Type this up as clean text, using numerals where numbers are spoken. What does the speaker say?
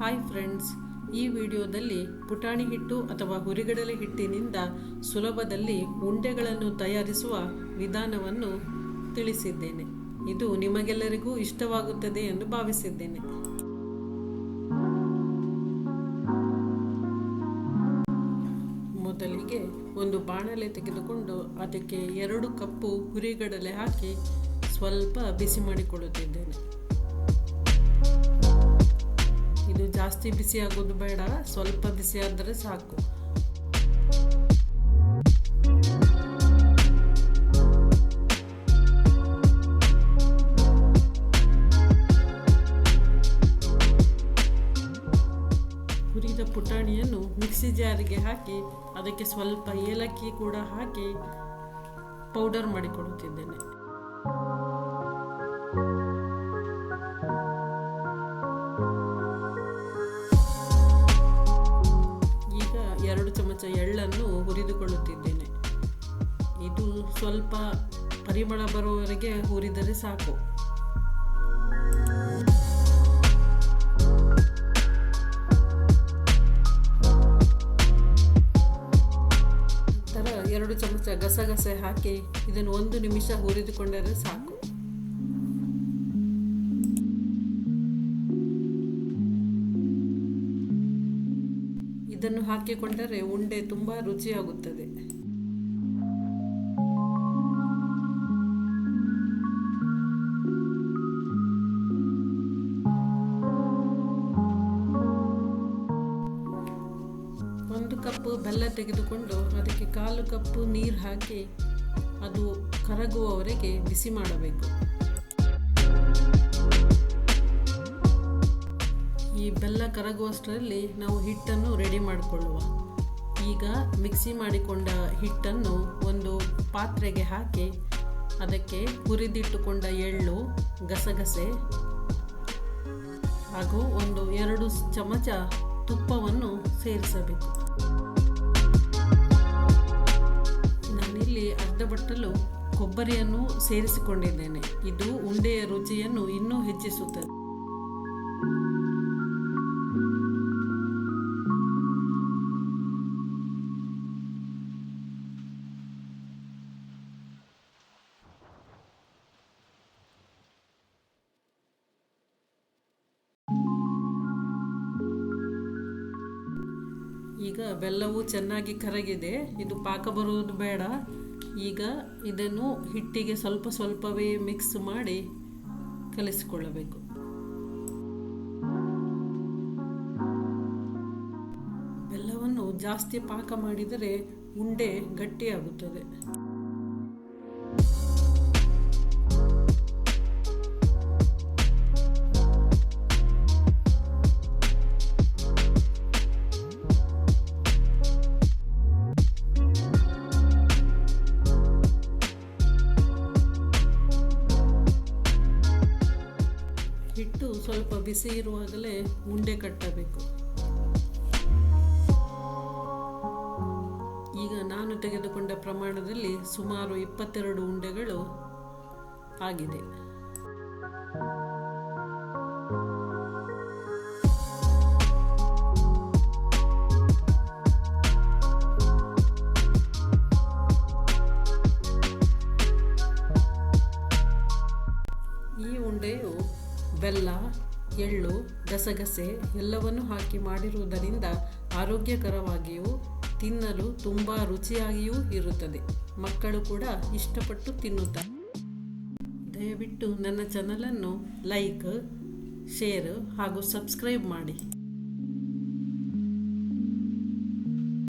Hi friends, ಈ ವಿಡಿಯೋದಲ್ಲಿ ಪುಟಾಣಿ ಹಿಟ್ಟು ಅಥವಾ ಹುರಿಗಡಲೆ ಹಿಟ್ಟಿನಿಂದ ಸುಲಭದಲ್ಲಿ ಉಂಡೆಗಳನ್ನು ತಯಾರಿಸುವ ವಿಧಾನವನ್ನು ತಿಳಿಸಿದ್ದೇನೆ. ಇದು ನಿಮಗೆಲ್ಲರಿಗೂ ಇಷ್ಟವಾಗುತ್ತದೆ ಎಂದು ಭಾವಿಸಿದ್ದೇನೆ. ಮೊದಲಿಗೆ ಒಂದು ಬಾಣಲೆ ತೆಗೆದುಕೊಂಡು ಅದಕ್ಕೆ 2 ಕಪ್ಪು ಹುರಿಗಡಲೆ ಹಾಕಿ ಸ್ವಲ್ಪ ಬಿಸಿ ಮಾಡಿಕೊಳ್ಳುತ್ತಿದ್ದೇನೆ. ಇದು ಜಾಸ್ತಿ ಬಿಸಿ ಆಗೋದು ಬೇಡ, ಸ್ವಲ್ಪ ಬಿಸಿ ಆದರೆ ಸಾಕು. ಹುರಿದ ಪುಟಾಣಿಯನ್ನು ಮಿಕ್ಸಿ ಜಾರಿಗೆ ಹಾಕಿ ಅದಕ್ಕೆ ಸ್ವಲ್ಪ ಏಲಕ್ಕಿ ಕೂಡ ಹಾಕಿ ಪೌಡರ್ ಮಾಡಿಕೊಡುತ್ತಿದ್ದೇನೆ. ಈಗ 2 ಚಮಚ ಎಳ್ಳನ್ನು ಹುರಿದುಕೊಳ್ಳುತ್ತಿದ್ದೇನೆ. ಇದು ಸ್ವಲ್ಪ ಪರಿಮಳ ಬರುವವರೆಗೆ ಹುರಿದರೆ ಸಾಕು. ನಂತರ 2 ಚಮಚ ಗಸಗಸೆ ಹಾಕಿ ಇದನ್ನು 1 ನಿಮಿಷ ಹುರಿದುಕೊಂಡರೆ ಸಾಕು. ಇದನ್ನು ಹಾಕಿಕೊಂಡರೆ ಉಂಡೆ ತುಂಬ ರುಚಿಯಾಗುತ್ತದೆ. ಒಂದು ಕಪ್ ಬೆಲ್ಲ ತೆಗೆದುಕೊಂಡು ಅದಕ್ಕೆ 1/4 ಕಪ್ ನೀರು ಹಾಕಿ ಅದು ಕರಗುವವರೆಗೆ ಬಿಸಿ ಮಾಡಬೇಕು. ಈ ಬೆಲ್ಲ ಕರಗುವಷ್ಟರಲ್ಲಿ ನಾವು ಹಿಟ್ಟನ್ನು ರೆಡಿ ಮಾಡಿಕೊಳ್ಳುವ. ಈಗ ಮಿಕ್ಸಿ ಮಾಡಿಕೊಂಡ ಹಿಟ್ಟನ್ನು ಒಂದು ಪಾತ್ರೆಗೆ ಹಾಕಿ ಅದಕ್ಕೆ ಹುರಿದಿಟ್ಟುಕೊಂಡ ಎಳ್ಳು, ಗಸಗಸೆ ಹಾಗೂ 2 ಚಮಚ ತುಪ್ಪವನ್ನು ಸೇರಿಸಬೇಕು. ನಾನಿಲ್ಲಿ ಅರ್ಧ ಬಟ್ಟಲು ಕೊಬ್ಬರಿಯನ್ನು ಸೇರಿಸಿಕೊಂಡಿದ್ದೇನೆ. ಇದು ಉಂಡೆಯ ರುಚಿಯನ್ನು ಇನ್ನೂ ಹೆಚ್ಚಿಸುತ್ತದೆ. ಈಗ ಬೆಲ್ಲವು ಚೆನ್ನಾಗಿ ಕರಗಿದೆ. ಇದು ಪಾಕ ಬರುವುದು ಬೇಡ. ಈಗ ಇದನ್ನು ಹಿಟ್ಟಿಗೆ ಸ್ವಲ್ಪ ಸ್ವಲ್ಪವೇ ಮಿಕ್ಸ್ ಮಾಡಿ ಕಲಿಸಿಕೊಳ್ಳಬೇಕು. ಬೆಲ್ಲವನ್ನು ಜಾಸ್ತಿ ಪಾಕ ಮಾಡಿದರೆ ಉಂಡೆ ಗಟ್ಟಿಯಾಗುತ್ತದೆ. ಹಿಟ್ಟು ಸ್ವಲ್ಪ ಬಿಸಿ ಇರುವಾಗಲೇ ಉಂಡೆ ಕಟ್ಟಬೇಕು. ಈಗ ನಾನು ತೆಗೆದುಕೊಂಡ ಪ್ರಮಾಣದಲ್ಲಿ ಸುಮಾರು 22 ಉಂಡೆಗಳು ಆಗಿದೆ. ಈ ಉಂಡೆಯು ಬೆಲ್ಲ, ಎಳ್ಳು, ಗಸಗಸೆ ಎಲ್ಲವನ್ನು ಹಾಕಿ ಮಾಡಿರುವುದರಿಂದ ಆರೋಗ್ಯಕರವಾಗಿಯೂ ತಿನ್ನಲು ತುಂಬ ರುಚಿಯಾಗಿಯೂ ಇರುತ್ತದೆ. ಮಕ್ಕಳು ಕೂಡ ಇಷ್ಟಪಟ್ಟು ತಿನ್ನುತ್ತಾರೆ. ದಯವಿಟ್ಟು ನನ್ನ ಚಾನಲನ್ನು ಲೈಕ್, ಶೇರ್ ಹಾಗೂ ಸಬ್ಸ್ಕ್ರೈಬ್ ಮಾಡಿ.